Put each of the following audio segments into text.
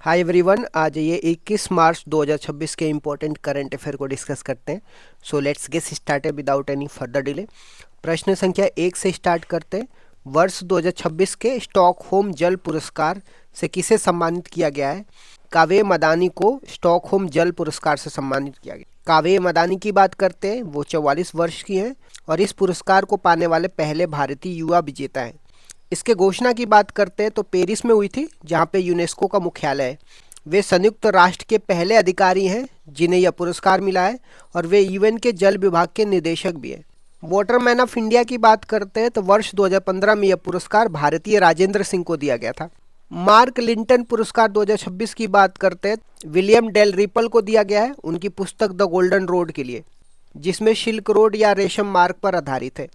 Hi everyone, आज ये 21 मार्च 2026 के इम्पोर्टेंट करंट अफेयर को डिस्कस करते हैं। So let's get started without any further delay. प्रश्न संख्या 1 से स्टार्ट करते हैं। वर्ष 2026 के स्टॉकहोम जल पुरस्कार से किसे सम्मानित किया गया है? काव्य मदानी को स्टॉकहोम जल पुरस्कार से सम्मानित किया गया। काव्य मदानी की बात करते हैं, वो 44 वर्ष की हैं और इस पुरस्कार को पाने वाले पहले भारतीय युवा विजेता हैं। इसके घोषणा की बात करते हैं तो पेरिस में हुई थी, जहां पे यूनेस्को का मुख्यालय है। वे संयुक्त राष्ट्र के पहले अधिकारी हैं जिन्हें यह पुरस्कार मिला है और वे यूएन के जल विभाग के निदेशक भी हैं। वाटरमैन ऑफ इंडिया की बात करते हैं तो वर्ष 2015 में यह पुरस्कार भारतीय राजेंद्र सिंह को दिया गया था। मार्क लिंटन पुरस्कार 2026 की बात करते हैं, विलियम डेल रिपल को दिया गया है उनकी पुस्तक द गोल्डन रोड के लिए, जिसमें सिल्क रोड या रेशम मार्ग पर आधारित है।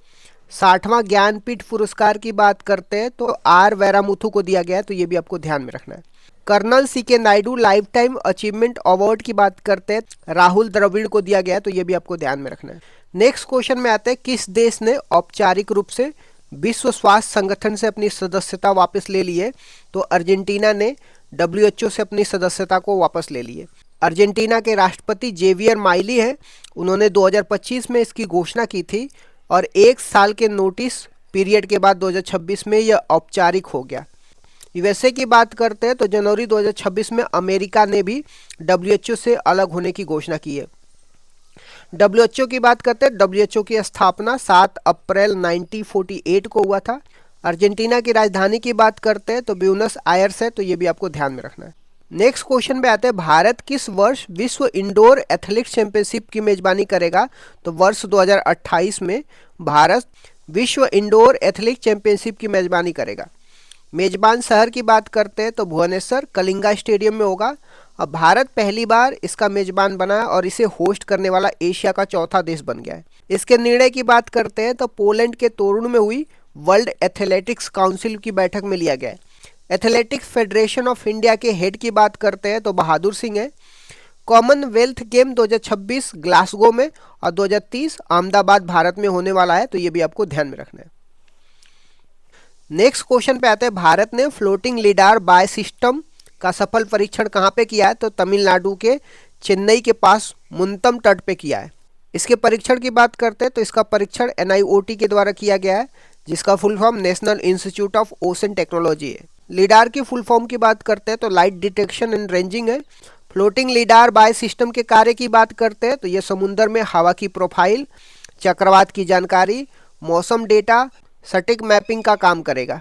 60वां ज्ञानपीठ पुरस्कार की बात करते हैं तो आर वैरामुथु को दिया गया है, तो ये भी आपको ध्यान में रखना है। Colonel CK Nayudu life time achievement award की बात करते हैं, राहुल द्रविड़ को दिया गया है, तो ये भी आपको ध्यान में रखना है। नेक्स्ट क्वेश्चन में आते हैं, किस देश ने औपचारिक रूप से विश्व स्वास्थ्य संगठन से अपनी सदस्यता वापस ले ली है? तो अर्जेंटीना ने WHO से अपनी सदस्यता को वापस ले ली है। अर्जेंटीना के राष्ट्रपति जेवियर माइली हैं, उन्होंने 2025 में इसकी घोषणा की थी और 1 साल के नोटिस पीरियड के बाद 2026 में यह औपचारिक हो गया। यूएसए की बात करते हैं तो जनवरी 2026 में अमेरिका ने भी WHO से अलग होने की घोषणा की है। WHO की बात करते हैं, WHO की स्थापना 7 अप्रैल 1948 को हुआ था। अर्जेंटीना की राजधानी की बात करते हैं तो ब्यूनस आयर्स है, तो ये भी आपको ध्यान में रखना है। नेक्स्ट क्वेश्चन पे आते हैं, भारत किस वर्ष विश्व इंडोर एथलेटिक्स चैंपियनशिप की मेजबानी करेगा? तो वर्ष 2028 में भारत विश्व इंडोर एथलेटिक्स चैंपियनशिप की मेजबानी करेगा। मेजबान शहर की बात करते हैं तो भुवनेश्वर कलिंगा स्टेडियम में होगा। अब भारत पहली बार इसका मेजबान बना है और इसे होस्ट करने वाला एशिया का चौथा देश बन गया है। इसके निर्णय की बात करते हैं तो पोलैंड के तोरुन में हुई वर्ल्ड एथलेटिक्स काउंसिल की बैठक में लिया गया है। एथलेटिक्स फेडरेशन ऑफ इंडिया के हेड की बात करते हैं तो बहादुर सिंह है। कॉमनवेल्थ गेम 2026 ग्लासगो में और 2030 अहमदाबाद भारत में होने वाला है, तो ये भी आपको ध्यान में रखना है। नेक्स्ट क्वेश्चन पे आते हैं, भारत ने फ्लोटिंग लिडार बाय सिस्टम का सफल परीक्षण कहाँ पे किया है? तो तमिलनाडु के चेन्नई के पास मुंतम तट पे किया है। इसके परीक्षण की बात करते हैं तो इसका परीक्षण NIOT के द्वारा किया गया है, जिसका full form national institute of ocean technology है। लिडार की फुल फॉर्म की बात करते हैं तो लाइट डिटेक्शन एंड रेंजिंग है। फ्लोटिंग लिडार बाय सिस्टम के कार्य की बात करते हैं तो ये समुद्र में हवा की प्रोफाइल, चक्रवात की जानकारी, मौसम डेटा, सटीक मैपिंग का काम करेगा।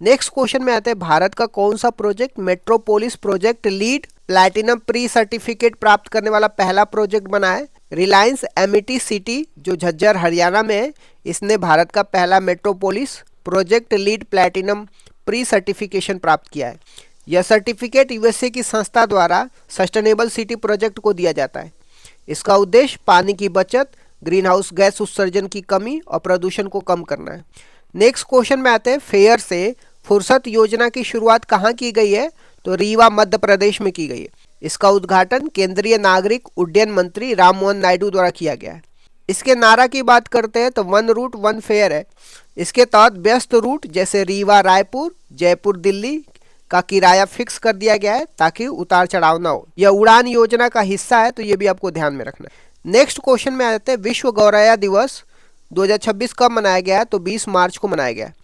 नेक्स्ट क्वेश्चन में आते हैं, भारत का कौन सा project metropolis project lead platinum pre certificate प्राप्त करने वाला पहला प्रोजेक्ट बना है? रिलायंस एमिटी सिटी जो झज्जर हरियाणा में है, इसने भारत का पहला metropolis project lead platinum pre certification प्राप्त किया है। यह सर्टिफिकेट यूएसए की संस्था द्वारा सस्टेनेबल सिटी प्रोजेक्ट को दिया जाता है। इसका उद्देश्य पानी की बचत, ग्रीन हाउस गैस उत्सर्जन की कमी और प्रदूषण को कम करना है। नेक्स्ट क्वेश्चन में आते हैं, फेयर से फुर्सत योजना की शुरुआत कहाँ की गई है? तो रीवा मध्य प्रदेश में की गई है। इसका उद्घाटन केंद्रीय नागरिक उड्डयन मंत्री राममोहन नायडू द्वारा किया गया है। इसके नारा की बात करते हैं तो वन रूट वन फेयर है। इसके तहत व्यस्त रूट जैसे रीवा रायपुर, जयपुर दिल्ली का किराया फिक्स कर दिया गया है ताकि उतार चढ़ाव ना हो। यह उड़ान योजना का हिस्सा है, तो ये भी आपको ध्यान में रखना है। नेक्स्ट क्वेश्चन में आते हैं, विश्व गौरैया दिवस 2026 कब मनाया गया है? तो 20 मार्च को मनाया गया है।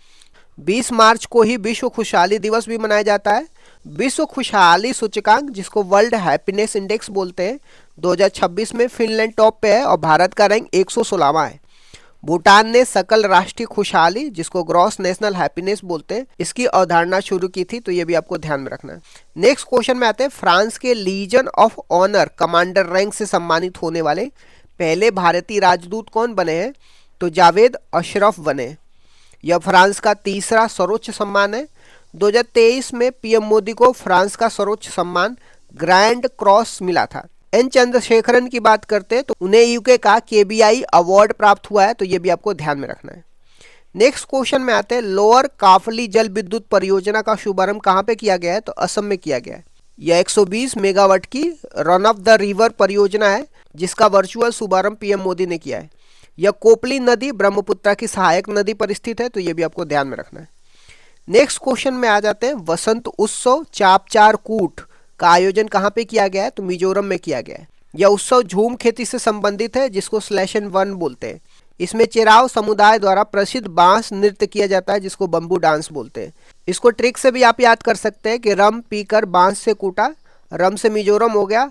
20 मार्च को ही विश्व खुशहाली दिवस भी मनाया जाता है। विश्व खुशहाली सूचकांक, जिसको वर्ल्ड हैप्पीनेस इंडेक्स बोलते हैं, 2026 में फिनलैंड टॉप पे है और भारत का रैंक 116वां है। भूटान ने सकल राष्ट्रीय खुशहाली, जिसको ग्रॉस नेशनल हैप्पीनेस बोलते हैं, इसकी अवधारणा शुरू की थी, तो ये भी आपको ध्यान में रखना है। नेक्स्ट क्वेश्चन में आते हैं, फ्रांस के legion of honour commander rank से सम्मानित होने वाले पहले भारतीय राजदूत कौन बने हैं? तो जावेद अशरफ बने। यह फ्रांस का तीसरा सर्वोच्च सम्मान है। 2023 में पीएम मोदी को फ्रांस का सर्वोच्च सम्मान ग्रैंड क्रॉस मिला था। एन चंद्रशेखरन की बात करते हैं तो उन्हें यूके का KBI अवार्ड प्राप्त हुआ है, तो ये भी आपको ध्यान में रखना है। नेक्स्ट क्वेश्चन में आते हैं, लोअर काफली जल विद्युत परियोजना का शुभारंभ कहाँ पे किया गया है? तो असम में किया गया है। यह 120 मेगावाट की रन ऑफ द रिवर परियोजना है, जिसका वर्चुअल शुभारंभ पीएम मोदी ने किया है। यह कोपली नदी ब्रह्मपुत्र की सहायक नदी पर स्थित है, तो ये भी आपको ध्यान में रखना है। नेक्स्ट क्वेश्चन में आ जाते हैं, वसंत उत्सव चापचार कूट का आयोजन कहाँ पे किया गया है? तो मिजोरम में किया गया है। यह उत्सव झूम खेती से संबंधित है, जिसको /1 बोलते हैं। इसमें चेराव समुदाय द्वारा प्रसिद्ध बांस नृत्य किया जाता है, जिसको बम्बू डांस बोलते हैं। इसको ट्रिक से भी आप याद कर सकते हैं कि रम पीकर बांस से कूटा, रम से मिजोरम हो गया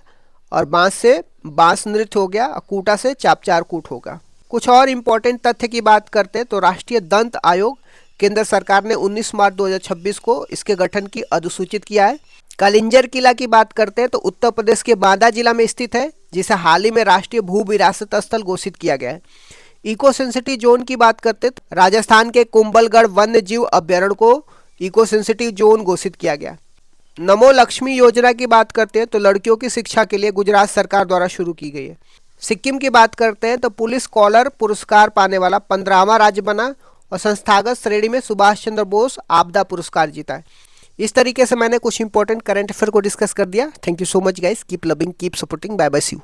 और बांस से बांस नृत्य हो गया, कूटा से चापचार कूट होगा। कुछ और इम्पोर्टेंट तथ्य की बात करते हैं तो राष्ट्रीय दंत आयोग केंद्र सरकार ने 19 मार्च 2026 को इसके गठन की अधिसूचित किया है। कलिंजर किला की बात करते हैं तो उत्तर प्रदेश के बांदा जिला में स्थित है, जिसे हाल ही में राष्ट्रीय भू विरासत स्थल घोषित किया गया है। इको सेंसिटिव जोन की बात करते हैं तो राजस्थान के कुंभलगढ़ वन्य जीव अभ्यारण्य को इको सेंसिटिव जोन घोषित किया गया। नमो लक्ष्मी योजना की बात करते हैं तो लड़कियों की शिक्षा के लिए गुजरात सरकार द्वारा शुरू की गई है। सिक्किम की बात करते हैं तो पुलिस कॉलर पुरस्कार पाने वाला 15वां राज्य बना और संस्थागत श्रेणी में सुभाष चंद्र बोस आपदा पुरस्कार जीता है। इस तरीके से मैंने कुछ इंपॉर्टेंट करंट अफेयर को डिस्कस कर दिया। Thank you so much guys, keep loving, keep supporting, bye bye, see you.